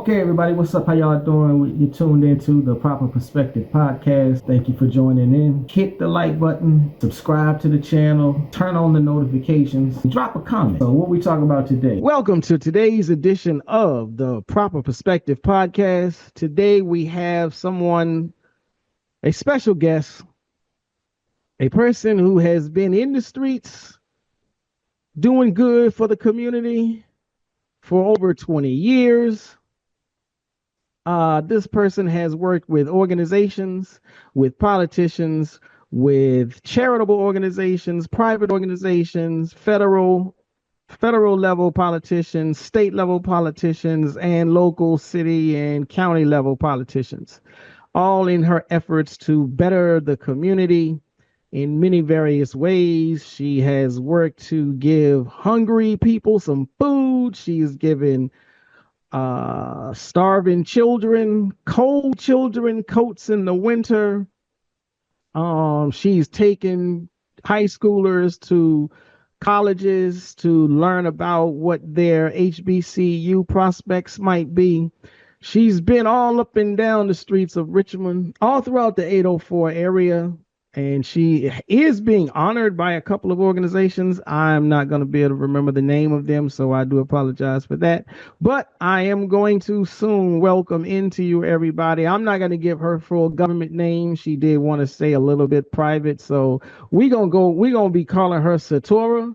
Okay, everybody, what's up? How y'all doing? You're tuned into the Proper Perspective podcast. Thank you for joining in. Hit the like button, subscribe to the channel, turn on the notifications, and drop a comment. So what we talking about today? Welcome to today's edition of the Proper Perspective podcast. Today we have a special guest, a person who has been in the streets doing good for the community for over 20 years. This person has worked with organizations, with politicians, with charitable organizations, private organizations, federal level politicians, state level politicians, and local city and county level politicians, all in her efforts to better the community in many various ways. She has worked to give hungry people some food. She's given starving children, cold children, coats in the winter. She's taken high schoolers to colleges to learn about what their HBCU prospects might be. She's been all up and down the streets of Richmond, all throughout the 804 area, and she is being honored by a couple of organizations. I'm not going to be able to remember the name of them, so I do apologize for that. But I am going to soon welcome into you, everybody. I'm not going to give her full government name. She did want to stay a little bit private, so we're going to be calling her Satora.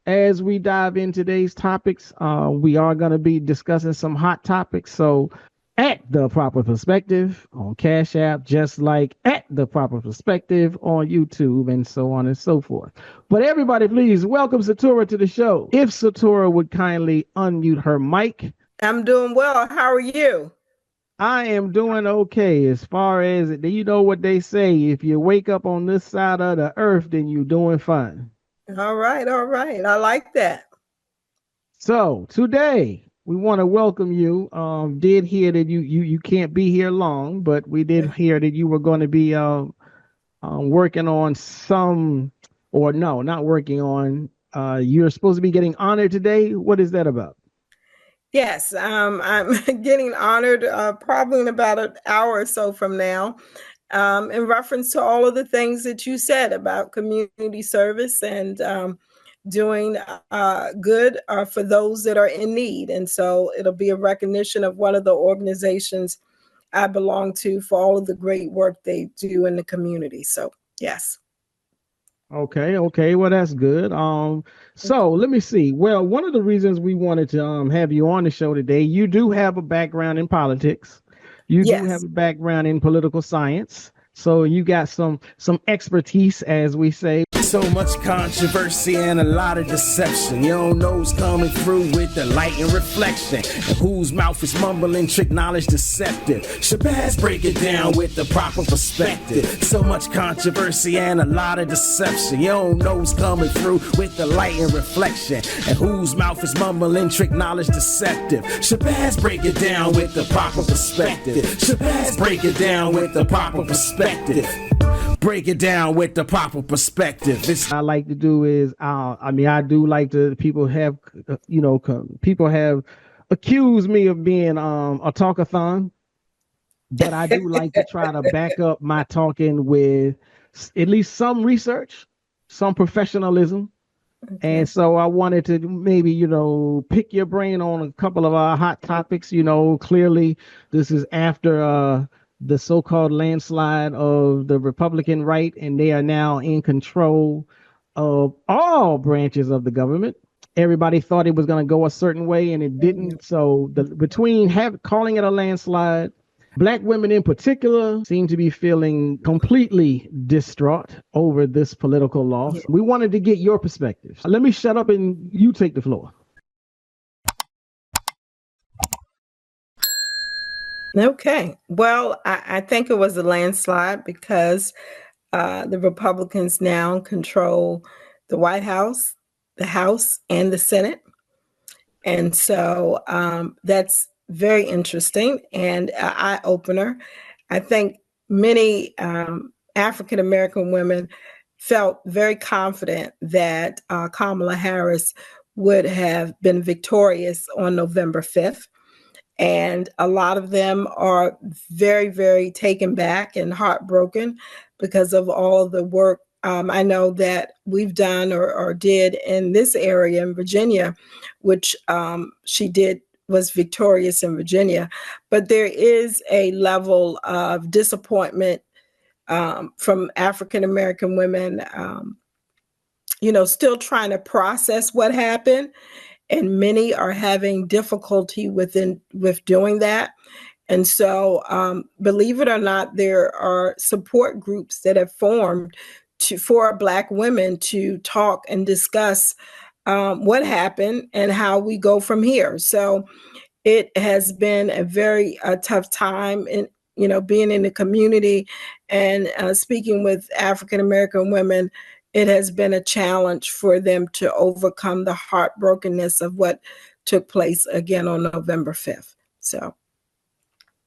As we dive in today's topics, we are going to be discussing some hot topics. So at The Proper Perspective on Cash App, just like at The Proper Perspective on YouTube, and so on and so forth. But everybody, please welcome Satora to the show. If Satora would kindly unmute her mic. I'm doing well. How are you? I am doing okay. As far as, you know what they say, if you wake up on this side of the earth, then you're doing fine. All right. I like that. So today, we want to welcome you. Did hear that you can't be here long, but we did hear that you were going to be working on not working on. You're supposed to be getting honored today. What is that about? Yes, I'm getting honored probably in about an hour or so from now, in reference to all of the things that you said about community service and doing good for those that are in need. And so it'll be a recognition of one of the organizations I belong to for all of the great work they do in the community. So, yes. Okay. Well, that's good. So let me see. Well, one of the reasons we wanted to have you on the show today, you do have a background in politics. You do have a background in political science. So you got some expertise, as we say. So much controversy and a lot of deception. You don't know who's coming through with the light and reflection, and whose mouth is mumbling, trick knowledge deceptive. Shabazz break it down with the proper perspective. So much controversy and a lot of deception. You don't know who's coming through with the light and reflection, and whose mouth is mumbling, trick knowledge deceptive. Shabazz break it down with the proper perspective. Shabazz break it down with the proper perspective. Break it down with the proper perspective. I like to do is, I do like to, people have accused me of being a talkathon, but I do like to try to back up my talking with at least some research, some professionalism. Okay. And so I wanted to maybe, pick your brain on a couple of our hot topics. Clearly this is after the so-called landslide of the Republican right, and they are now in control of all branches of the government. Everybody thought it was going to go a certain way, and it didn't. So between calling it a landslide, Black women in particular seem to be feeling completely distraught over this political loss. We wanted to get your perspective. Let me shut up and you take the floor. Okay. Well, I think it was a landslide because the Republicans now control the White House, the House, and the Senate. And so that's very interesting and an eye-opener. I think many African-American women felt very confident that Kamala Harris would have been victorious on November 5th. And a lot of them are very, very taken back and heartbroken because of all of the work I know that we've done or did in this area in Virginia, which she did was victorious in Virginia. But there is a level of disappointment from African American women, still trying to process what happened. And many are having difficulty with doing that. And so, believe it or not, there are support groups that have formed for Black women to talk and discuss what happened and how we go from here. So it has been a very tough time in being in the community and speaking with African American women. It has been a challenge for them to overcome the heartbrokenness of what took place again on November 5th. So.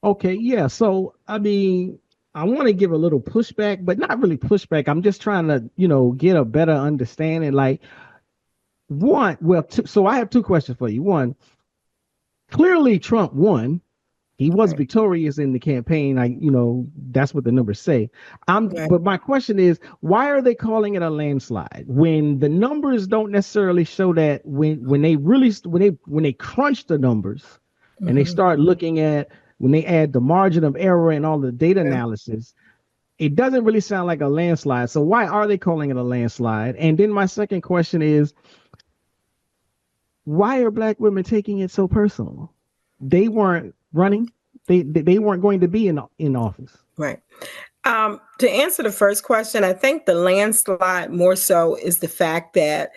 Okay, yeah. So, I mean, I want to give a little pushback, but not really pushback. I'm just trying to, get a better understanding. Like, so I have two questions for you. One, clearly Trump won. He was victorious in the campaign. That's what the numbers say. But my question is, why are they calling it a landslide when the numbers don't necessarily show that? When they crunch the numbers and they start looking at when they add the margin of error and all the data analysis, it doesn't really sound like a landslide. So why are they calling it a landslide? And then my second question is, why are Black women taking it so personal? They weren't running. They weren't going to be in office. Right. To answer the first question, I think the landslide more so is the fact that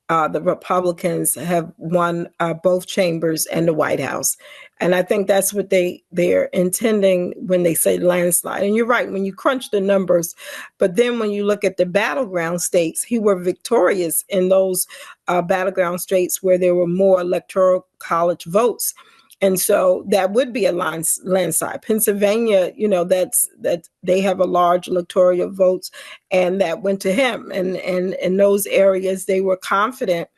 the Republicans have won both chambers and the White House. And I think that's what they're intending when they say landslide. And you're right, when you crunch the numbers, but then when you look at the battleground states, he were victorious in those battleground states where there were more electoral college votes. And so that would be a landslide. Pennsylvania, that they have a large electoral votes, and that went to him. And in those areas, they were confident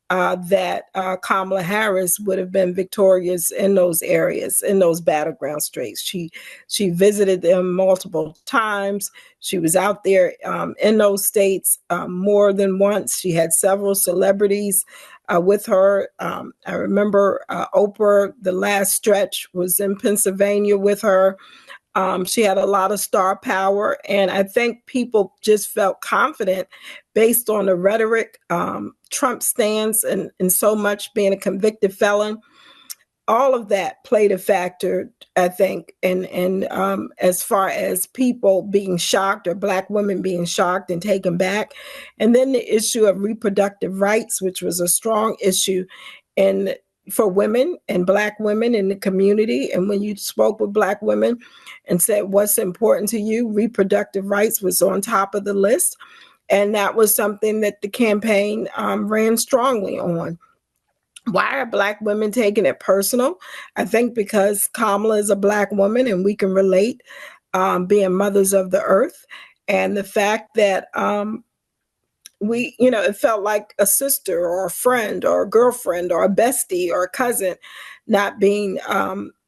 that Kamala Harris would have been victorious in those areas, in those battleground states. She visited them multiple times. She was out there in those states more than once. She had several celebrities with her. I remember Oprah, the last stretch, was in Pennsylvania with her. She had a lot of star power, and I think people just felt confident based on the rhetoric, Trump stance, and so much being a convicted felon. All of that played a factor, I think, and as far as people being shocked or Black women being shocked and taken back. And then the issue of reproductive rights, which was a strong issue for women and Black women in the community. And when you spoke with Black women and said, what's important to you, reproductive rights was on top of the list. And that was something that the campaign ran strongly on. Why are Black women taking it personal? I think because Kamala is a Black woman and we can relate, being mothers of the earth. And the fact that it felt like a sister or a friend or a girlfriend or a bestie or a cousin not being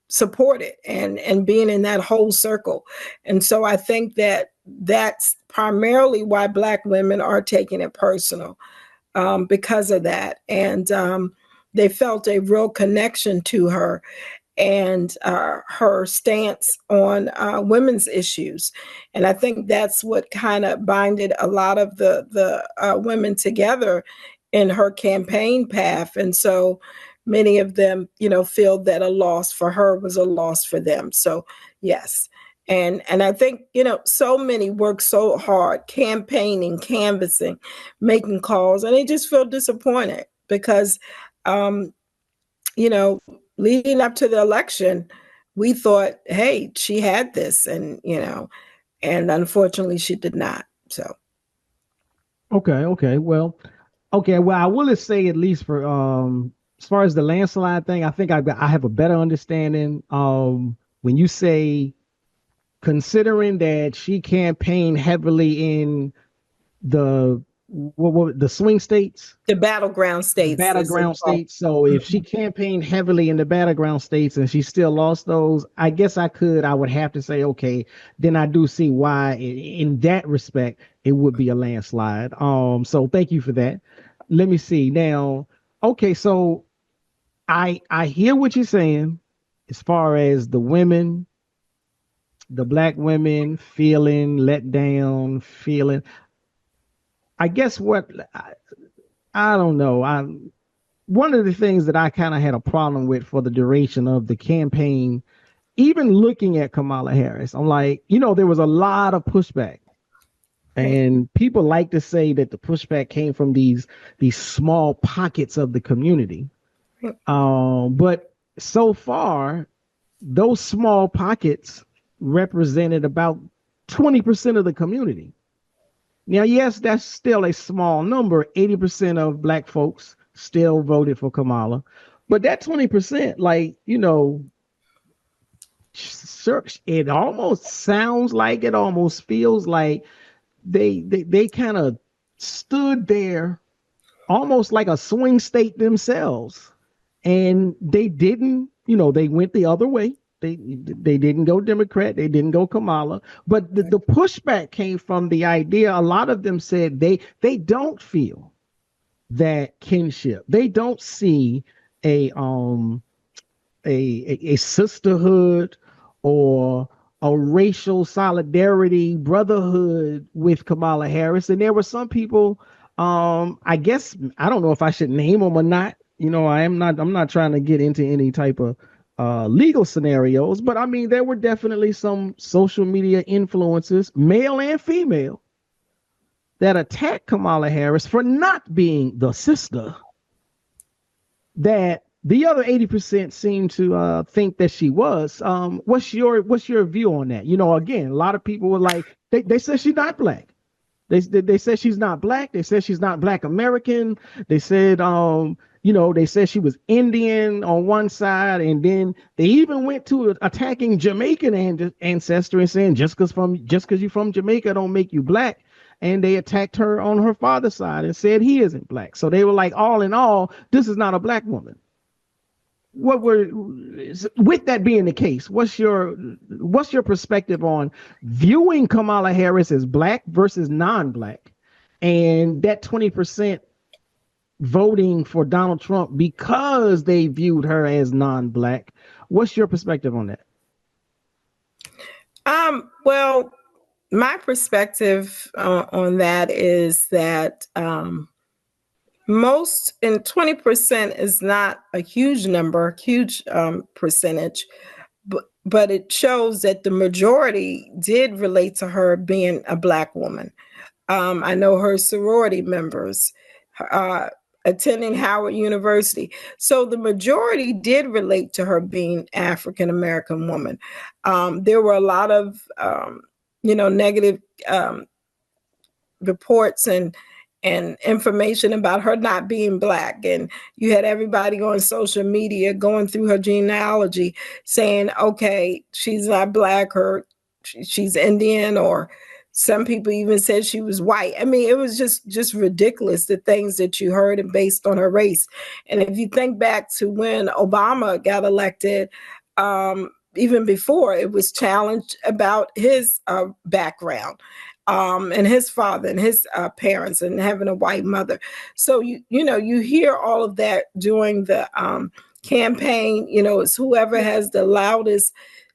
supported and being in that whole circle. And so I think that that's primarily why Black women are taking it personal, because of that. And they felt a real connection to her and her stance on women's issues. And I think that's what kind of binded a lot of the women together in her campaign path. And so many of them, feel that a loss for her was a loss for them. So, yes. And I think, so many work so hard, campaigning, canvassing, making calls, and they just feel disappointed because, leading up to the election, we thought, hey, she had this, and unfortunately she did not. So. Okay. Well, I will say, at least for as far as the landslide thing, I think I have a better understanding. When you say, considering that she campaigned heavily in the what the swing states? The battleground states. Battleground states. So if she campaigned heavily in the battleground states and she still lost those, I guess I would have to say, okay, then I do see why in that respect it would be a landslide. So thank you for that. Let me see now. Okay, so I hear what you're saying as far as the women, the Black women feeling let down, I guess what I don't know. One of the things that I kind of had a problem with for the duration of the campaign, even looking at Kamala Harris, I'm like, there was a lot of pushback. And people like to say that the pushback came from these small pockets of the community. But so far, those small pockets represented about 20% of the community. Now, yes, that's still a small number. 80% of Black folks still voted for Kamala. But that 20%, it almost sounds like, it almost feels like they kind of stood there almost like a swing state themselves. And they didn't, they went the other way. They didn't go Democrat. They didn't go Kamala. But the pushback came from the idea. A lot of them said they don't feel that kinship. They don't see a sisterhood or a racial solidarity, brotherhood with Kamala Harris. And there were some people, I guess, I don't know if I should name them or not. I'm not trying to get into any type of legal scenarios, but I mean, there were definitely some social media influencers, male and female, that attacked Kamala Harris for not being the sister that the other 80% seem to think that she was. What's your view on that? Again, a lot of people were like, they said she's not Black. They said she's not Black. They said she's not Black American. They said, they said she was Indian on one side, and then they even went to attacking Jamaican ancestry and saying just because you're from Jamaica don't make you Black. And they attacked her on her father's side and said he isn't Black. So they were like, all in all, this is not a Black woman. With that being the case, what's your perspective on viewing Kamala Harris as Black versus non-Black, and that 20% voting for Donald Trump because they viewed her as non-Black? What's your perspective on that? Well, my perspective on that is that most, and 20% is not a huge number, huge percentage, but it shows that the majority did relate to her being a Black woman. I know her sorority members attending Howard University. So the majority did relate to her being African American woman. There were a lot of negative reports and information about her not being Black. And you had everybody on social media going through her genealogy saying, okay, she's not Black, she's Indian, or some people even said she was white. I mean, it was just ridiculous, the things that you heard, and based on her race. And if you think back to when Obama got elected, even before, it was challenged about his background. And his father and his parents, and having a white mother. So you hear all of that during the campaign. It's whoever has the loudest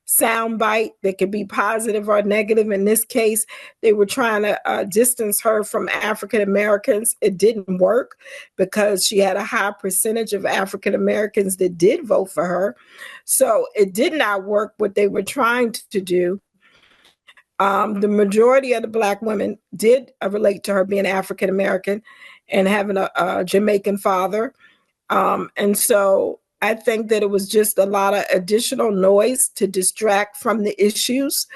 soundbite that could be positive or negative. In this case, they were trying to distance her from African Americans. It didn't work because she had a high percentage of African Americans that did vote for her. So it did not work what they were trying to do. The majority of the Black women did relate to her being African American and having a Jamaican father. And so I think that it was just a lot of additional noise to distract from the issues,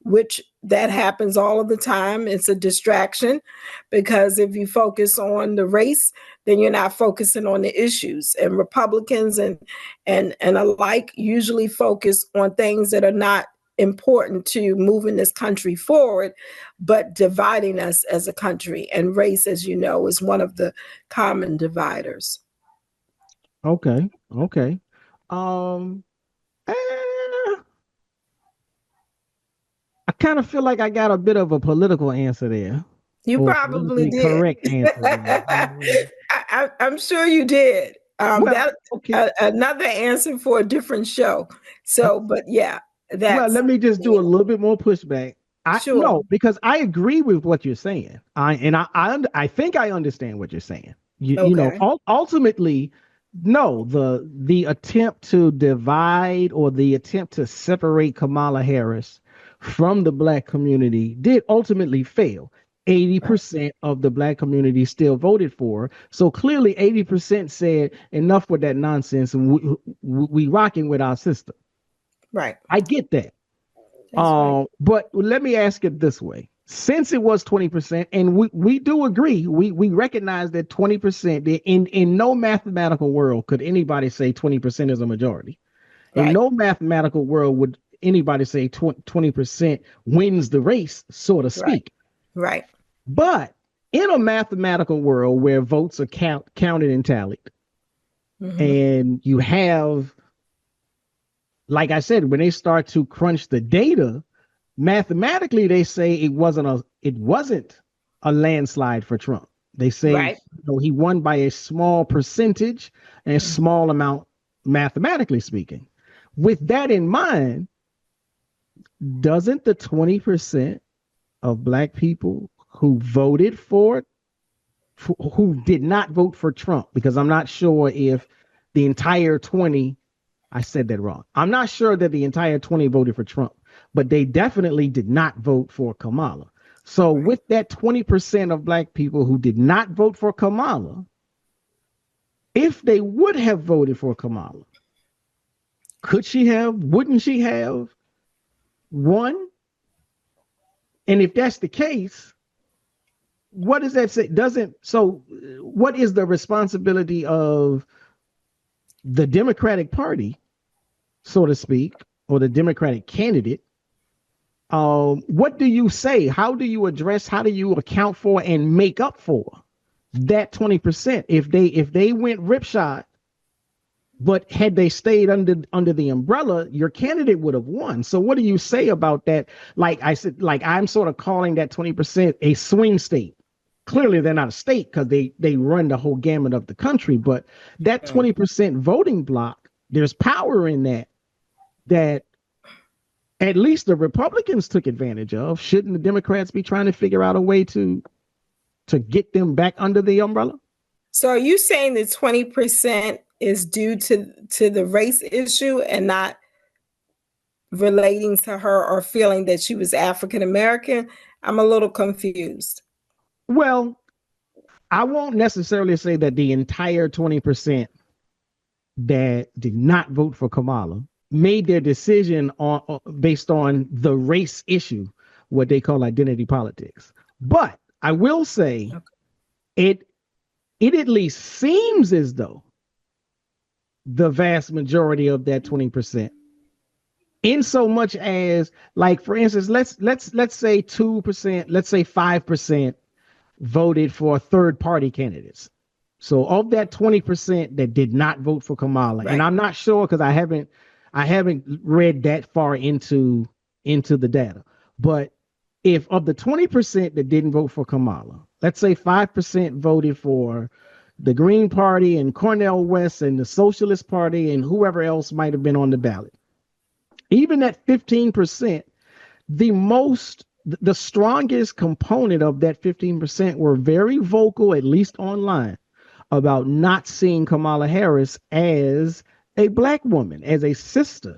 which that happens all of the time. It's a distraction, because if you focus on the race, then you're not focusing on the issues. And Republicans and alike usually focus on things that are not important to moving this country forward, but dividing us as a country. And race, as you know, is one of the common dividers. Okay. Eh, I kind of feel like I got a bit of a political answer there. You or probably did. Correct answer there. I'm sure you did. Well, okay. Another answer for a different show. So, but yeah, well, let me just do a little bit more pushback. Sure. No, because I agree with what you're saying. I think I understand what you're saying. You know, ultimately, no, the attempt to divide or the attempt to separate Kamala Harris from the Black community did ultimately fail. 80% of the Black community still voted for her. So clearly 80% said enough with that nonsense and we rocking with our system. Right. I get that. Right. But let me ask it this way. Since it was 20%, and we do agree, we recognize that 20%, in no mathematical world could anybody say 20% is a majority. Right. In no mathematical world would anybody say 20% wins the race, so to speak. Right. But in a mathematical world where votes are counted and tallied, and you have, like I said, when they start to crunch the data, mathematically they say it wasn't a landslide for Trump. They say he won by a small percentage and a small amount, mathematically speaking. With that in mind, doesn't the 20% of Black people who voted who did not vote for Trump, because I'm not sure if the entire 20, I said that wrong. I'm not sure that the entire 20 voted for Trump, but they definitely did not vote for Kamala. So with that 20% of Black people who did not vote for Kamala, if they would have voted for Kamala, wouldn't she have won? And if that's the case, what does that say? What is the responsibility of the Democratic Party, so to speak, or the Democratic candidate? What do you say? How do you account for and make up for that 20%? If they went ripshot, but had they stayed under the umbrella, your candidate would have won. So what do you say about that? Like I said, I'm sort of calling that 20% a swing state. Clearly they're not a state because they run the whole gamut of the country, but that 20% voting block, there's power in that at least the Republicans took advantage of. Shouldn't the Democrats be trying to figure out a way to get them back under the umbrella? So are you saying that 20% is due to the race issue and not relating to her or feeling that she was African American? I'm a little confused. Well, I won't necessarily say that the entire 20% that did not vote for Kamala made their decision based on the race issue, what they call identity politics. But I will say it at least seems as though the vast majority of that 20%, in so much as, like, for instance, let's say 2%, let's say 5% voted for third party candidates. So of that 20% that did not vote for Kamala, and I'm not sure because I haven't read that far into the data, but if of the 20% that didn't vote for Kamala, let's say 5% voted for the Green Party and Cornel West and the Socialist Party and whoever else might have been on the ballot, even at 15%, the strongest component of that 15% were very vocal, at least online, about not seeing Kamala Harris as a Black woman, as a sister.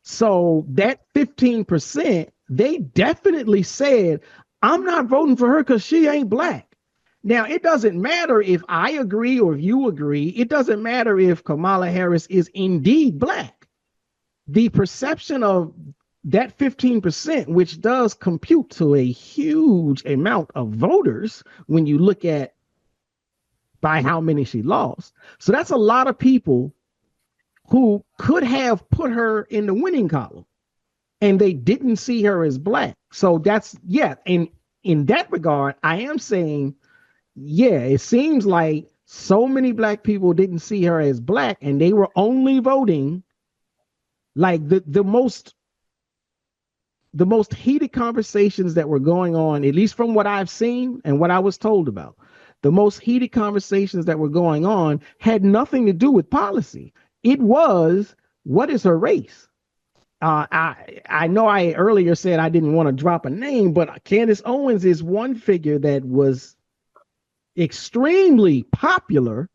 So that 15%, they definitely said, I'm not voting for her because she ain't Black. Now, it doesn't matter if I agree or if you agree. It doesn't matter if Kamala Harris is indeed Black. The perception of that 15%, which does compute to a huge amount of voters when you look at by how many she lost. So that's a lot of people who could have put her in the winning column. and they didn't see her as black. So that's, yeah. And in that regard, I am saying, yeah, it seems like so many black people didn't see her as black, and they were only voting like the most heated conversations that were going on, at least from what I've seen and what I was told about, the most heated conversations that were going on had nothing to do with policy. It was, what is her race? I know I earlier said I didn't want to drop a name, but Candace Owens is one figure that was extremely popular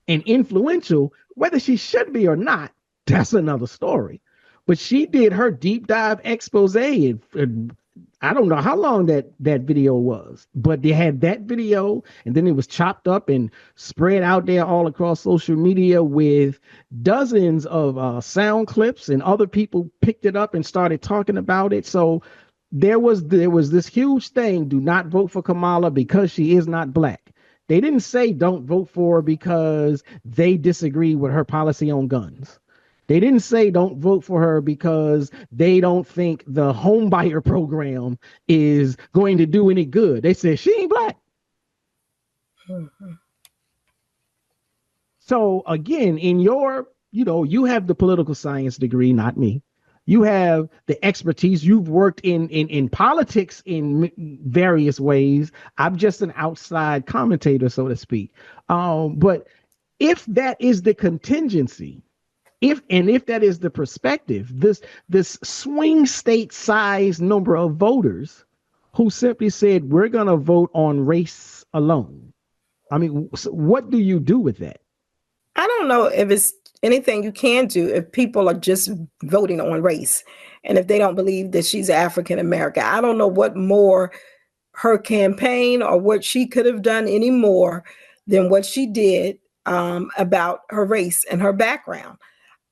and influential. Whether she should be or not, that's another story. But she did her deep dive expose, and I don't know how long that video was, but they had that video, and then it was chopped up and spread out there all across social media with dozens of sound clips, and other people picked it up and started talking about it. So there was this huge thing: do not vote for Kamala because she is not black. They didn't say don't vote for her because they disagree with her policy on guns. They didn't say don't vote for her because they don't think the home buyer program is going to do any good. They said she ain't black. Mm-hmm. So again, in your, you have the political science degree, not me. You have the expertise. You've worked in politics in various ways. I'm just an outside commentator, so to speak. But if that is the contingency, if that is the perspective, this swing state size number of voters who simply said, we're going to vote on race alone. I mean, what do you do with that? I don't know if it's anything you can do if people are just voting on race and if they don't believe that she's African American. I don't know what more her campaign or what she could have done any more than what she did about her race and her background.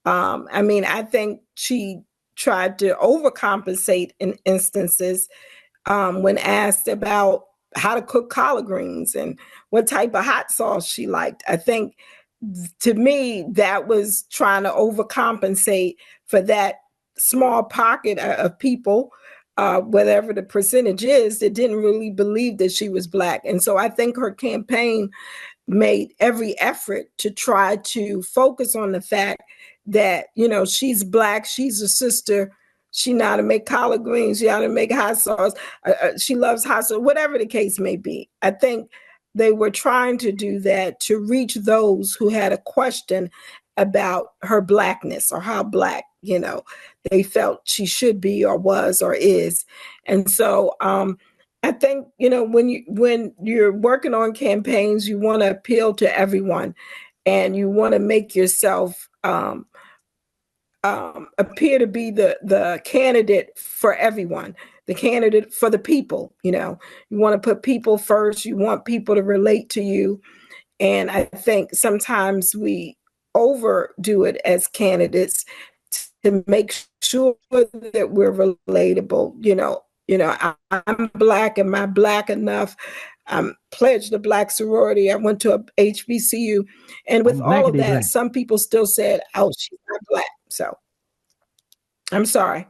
I mean, I think she tried to overcompensate in instances when asked about how to cook collard greens and what type of hot sauce she liked. I think, to me, that was trying to overcompensate for that small pocket of people, whatever the percentage is, that didn't really believe that she was black. And so I think her campaign made every effort to try to focus on the fact that, she's black, she's a sister, she know how to make collard greens, she know how to make hot sauce, she loves hot sauce, whatever the case may be. I think they were trying to do that to reach those who had a question about her blackness or how black, they felt she should be or was or is. And so I think, when you're working on campaigns, you want to appeal to everyone and you want to make yourself appear to be the candidate for everyone, the candidate for the people. You want to put people first. You want people to relate to you. And I think sometimes we overdo it as candidates to make sure that we're relatable. I'm black. Am I black enough? I'm pledged to Black sorority. I went to a HBCU. And with all of that, black. Some people still said, oh, she's not black. So I'm sorry.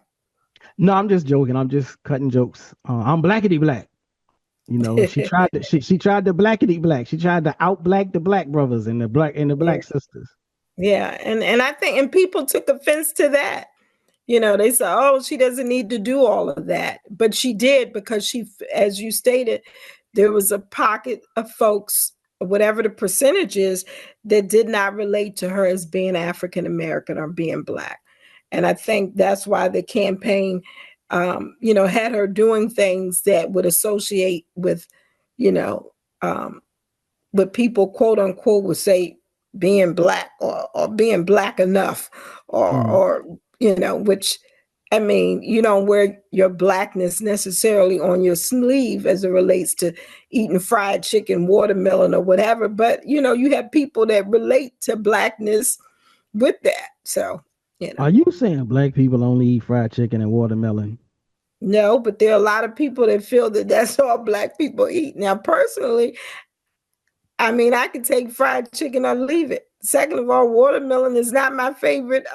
No, I'm just joking. I'm just cutting jokes. I'm blackity black. She tried to she tried to blackity black. She tried to out black the black brothers and the black sisters. Yeah. And I think, and people took offense to that. They said, oh, she doesn't need to do all of that. But she did, because she, as you stated, there was a pocket of folks, whatever the percentage is, that did not relate to her as being African American or being black. And I think that's why the campaign, had her doing things that would associate with, what people, quote unquote, would say being black or being black enough or which, I mean, you don't wear your blackness necessarily on your sleeve as it relates to eating fried chicken, watermelon, or whatever. But, you have people that relate to blackness with that. So, Are you saying black people only eat fried chicken and watermelon? No, but there are a lot of people that feel that that's all black people eat. Now, personally, I mean, I could take fried chicken or leave it. Second of all, watermelon is not my favorite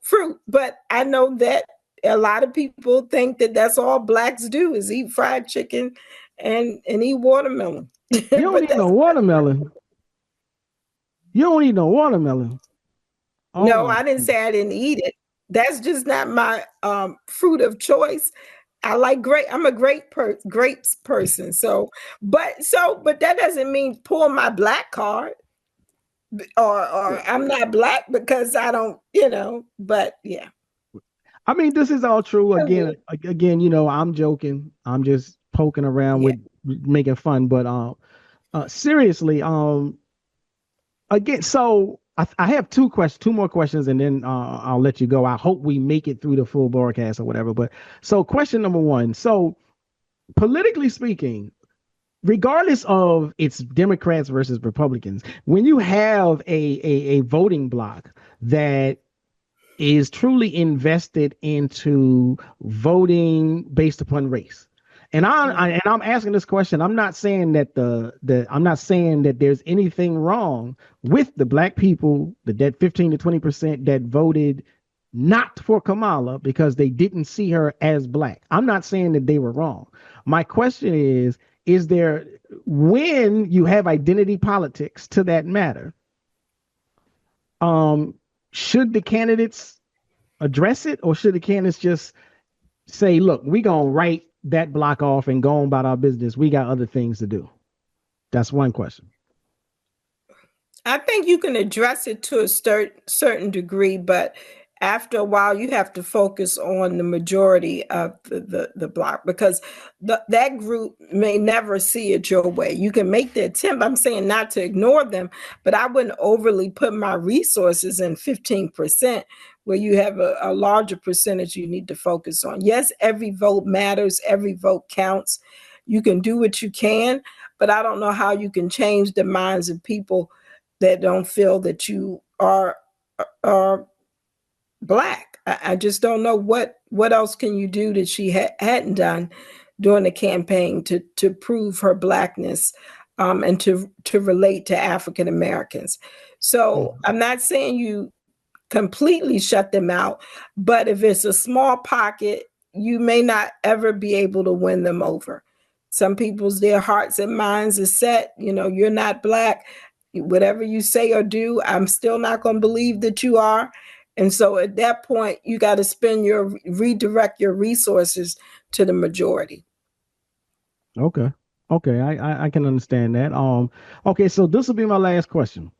fruit. But I know that a lot of people think that that's all blacks do is eat fried chicken and eat watermelon. You don't eat no watermelon. You don't eat no watermelon. Oh no, I didn't say I didn't eat it. That's just not my fruit of choice. I like grape. I'm a grapes person. But that doesn't mean pull my black card or I'm not black because I don't, but yeah. I mean, this is all true. Again, I'm joking. I'm just poking around with making fun, but seriously, again, so I have two more questions, and then I'll let you go. I hope we make it through the full broadcast or whatever. But so question number one. So politically speaking, regardless of it's Democrats versus Republicans, when you have a voting block that is truly invested into voting based upon race. And I'm asking this question. I'm not saying that I'm not saying that there's anything wrong with the black people, that 15 to 20% that voted not for Kamala because they didn't see her as black. I'm not saying that they were wrong. My question is there, when you have identity politics to that matter, should the candidates address it, or should the candidates just say, look, we're going to write that block off and go on about our business? We got other things to do. That's one question. I think you can address it to a certain degree, but after a while, you have to focus on the majority of the block, because that group may never see it your way. You can make the attempt. I'm saying not to ignore them, but I wouldn't overly put my resources in 15%, where you have a larger percentage you need to focus on. Yes, every vote matters. Every vote counts. You can do what you can, but I don't know how you can change the minds of people that don't feel that you are black. I just don't know what else can you do that she hadn't done during the campaign to prove her blackness, and to relate to African Americans. So I'm not saying you completely shut them out, but if it's a small pocket, you may not ever be able to win them over. Some people's, their hearts and minds is set, you're not black. Whatever you say or do, I'm still not going to believe that you are. And so at that point, you got to redirect your resources to the majority. Okay. I can understand that. Okay. So this will be my last question.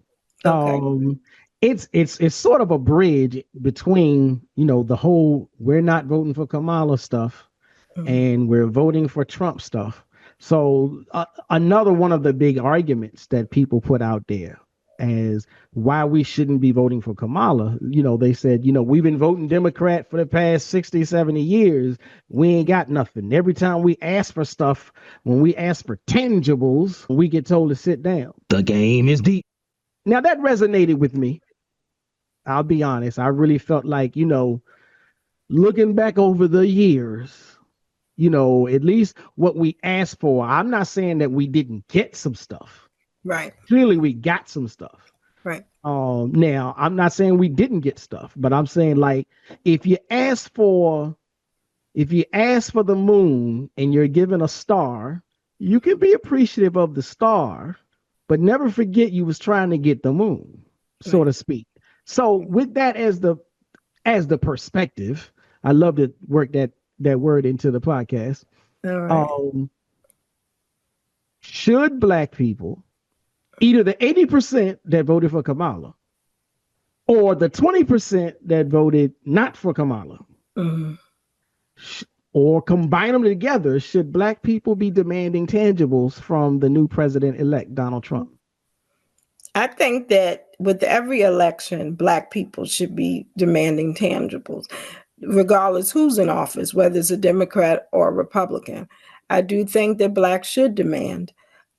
Okay. It's sort of a bridge between, the whole, we're not voting for Kamala stuff, and we're voting for Trump stuff. So another one of the big arguments that people put out there as why we shouldn't be voting for Kamala, they said, we've been voting Democrat for the past 60, 70 years. We ain't got nothing. Every time we ask for stuff, when we ask for tangibles, we get told to sit down. The game is deep. Now that resonated with me. I'll be honest. I really felt like, looking back over the years, at least what we asked for. I'm not saying that we didn't get some stuff. Right. Clearly we got some stuff. Right. Now I'm not saying we didn't get stuff, but I'm saying, like, if you ask for the moon and you're given a star, you can be appreciative of the star, but never forget you was trying to get the moon, so to speak. So with that as the perspective, I love to work that word into the podcast. All right. Should black people, either the 80% that voted for Kamala or the 20% that voted not for Kamala, or combine them together, should black people be demanding tangibles from the new president-elect, Donald Trump? I think that with every election, black people should be demanding tangibles, regardless who's in office, whether it's a Democrat or a Republican. I do think that blacks should demand.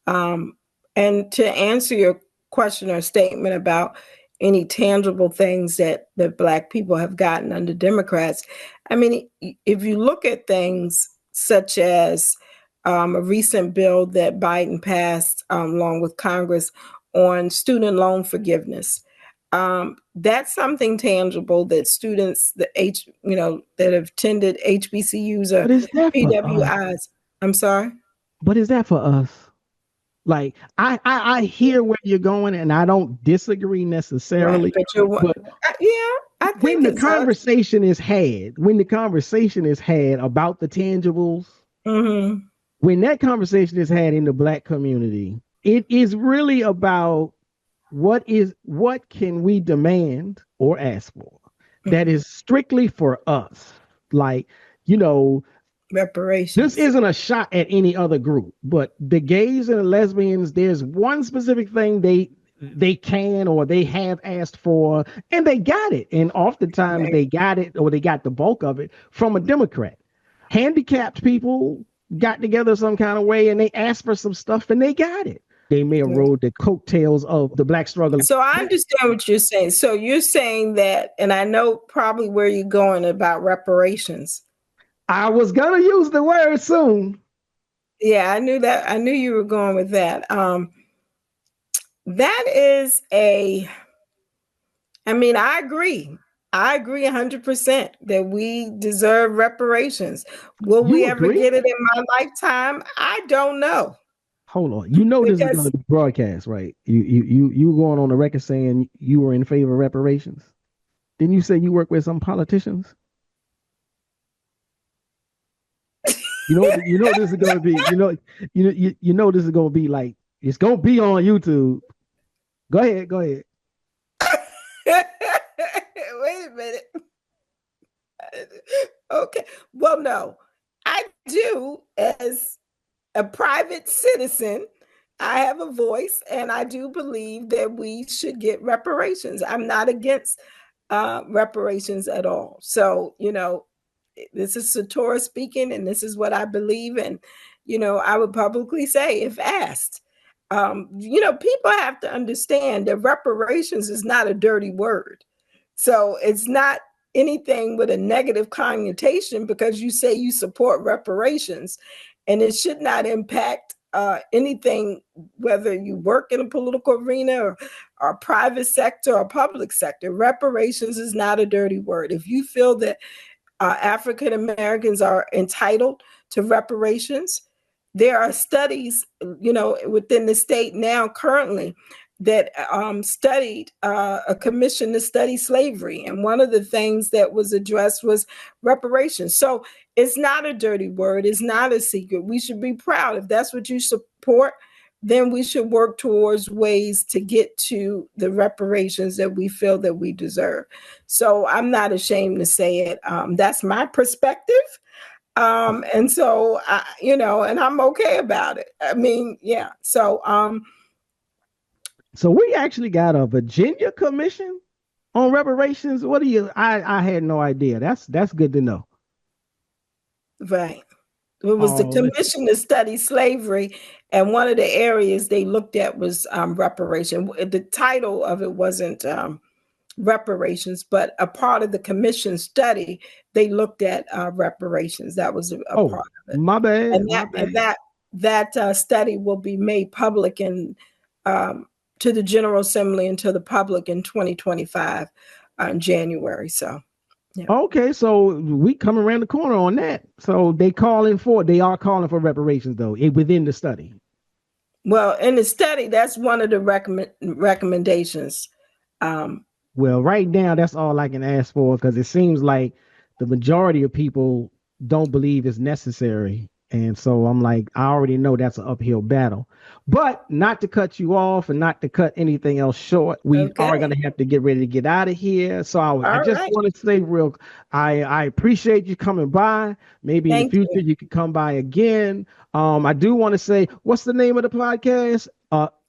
And to answer your question or statement about any tangible things that black people have gotten under Democrats, I mean, if you look at things such as a recent bill that Biden passed along with Congress on student loan forgiveness, That's something tangible that students, that have attended HBCUs or What is that for us? PWIs. I'm sorry. What is that for us? Like I hear where you're going, and I don't disagree necessarily. Right, but I think when the conversation is had about the tangibles, mm-hmm. when that conversation is had in the Black community, it is really about what can we demand or ask for that is strictly for us. Like, reparations. This isn't a shot at any other group, but the gays and the lesbians, there's one specific thing they can or they have asked for, and they got it. And oftentimes they got it, or they got the bulk of it, from a Democrat. Handicapped people got together some kind of way and they asked for some stuff and they got it. They may have rode the coattails of the Black struggle. So I understand what you're saying. So you're saying that, and I know probably where you're going about reparations. I was going to use the word soon. Yeah, I knew that. I knew you were going with that. That is I agree. I agree 100% that we deserve reparations. Will we ever get it in my lifetime? I don't know. Hold on. This is going to be broadcast, right? You going on the record saying you were in favor of reparations? Didn't you say you work with some politicians? This is going to be, this is going to be like, it's going to be on YouTube. Go ahead. Wait a minute. Okay. Well, no, I do, as a private citizen, I have a voice, and I do believe that we should get reparations. I'm not against reparations at all. So, this is Satora speaking, and this is what I believe. And, I would publicly say, if asked, people have to understand that reparations is not a dirty word. So it's not anything with a negative connotation because you say you support reparations, and it should not impact anything, whether you work in a political arena or private sector or public sector. Reparations is not a dirty word. If you feel that African Americans are entitled to reparations, there are studies, within the state now currently that studied a commission to study slavery. And one of the things that was addressed was reparations. So it's not a dirty word. It's not a secret. We should be proud. If that's what you support, then we should work towards ways to get to the reparations that we feel that we deserve. So I'm not ashamed to say it. That's my perspective. And so, and I'm okay about it. I mean, yeah. So we actually got a Virginia commission on reparations. What do you, I had no idea. That's good to know. Right. It was the commission to study slavery. And one of the areas they looked at was reparation. The title of it wasn't reparations, but a part of the commission study, they looked at reparations. That was a part of it. My bad. And that study will be made public and to the General Assembly and to the public in 2025 in January. So, yeah. Okay, so we come around the corner on that. So they are calling for reparations though within the study. Well, in the study, that's one of the recommendations. Well, right now, that's all I can ask for, because it seems like the majority of people don't believe it's necessary. And so I'm like, I already know that's an uphill battle. But not to cut you off and not to cut anything else short, we are going to have to get ready to get out of here. So I just want to say I appreciate you coming by. Maybe in the future you could come by again. I do want to say, what's the name of the podcast?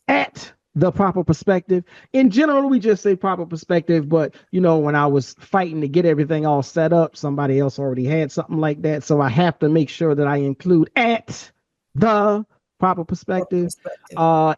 At The Proper Perspective. In general, we just say Proper Perspective, but when I was fighting to get everything all set up, somebody else already had something like that. So I have to make sure that I include at The Proper Perspective.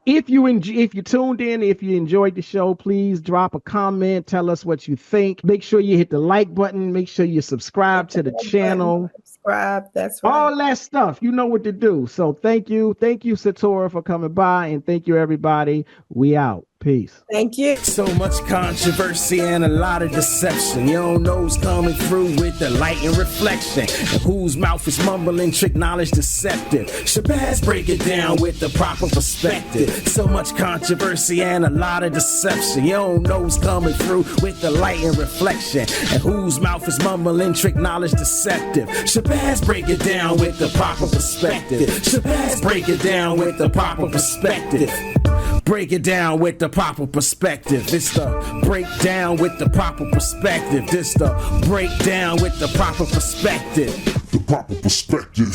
If you tuned in, if you enjoyed the show, please drop a comment, tell us what you think. Make sure you hit the like button, make sure you subscribe to the channel. That's right. All that stuff, you know what to do. So thank you Satora, for coming by, and thank you everybody. We out. Peace. Thank you. So much controversy and a lot of deception. You don't know who's coming through with the light and reflection, and whose mouth is mumbling, trick knowledge deceptive. Shabazz break it down with the proper perspective. So much controversy and a lot of deception. You don't know who's coming through with the light and reflection, and whose mouth is mumbling, trick knowledge deceptive. Shabazz break it down with the proper perspective. Shabazz break it down with the proper perspective. Break it down with the proper perspective. It's the breakdown with the proper perspective. This the breakdown with the proper perspective. The proper perspective.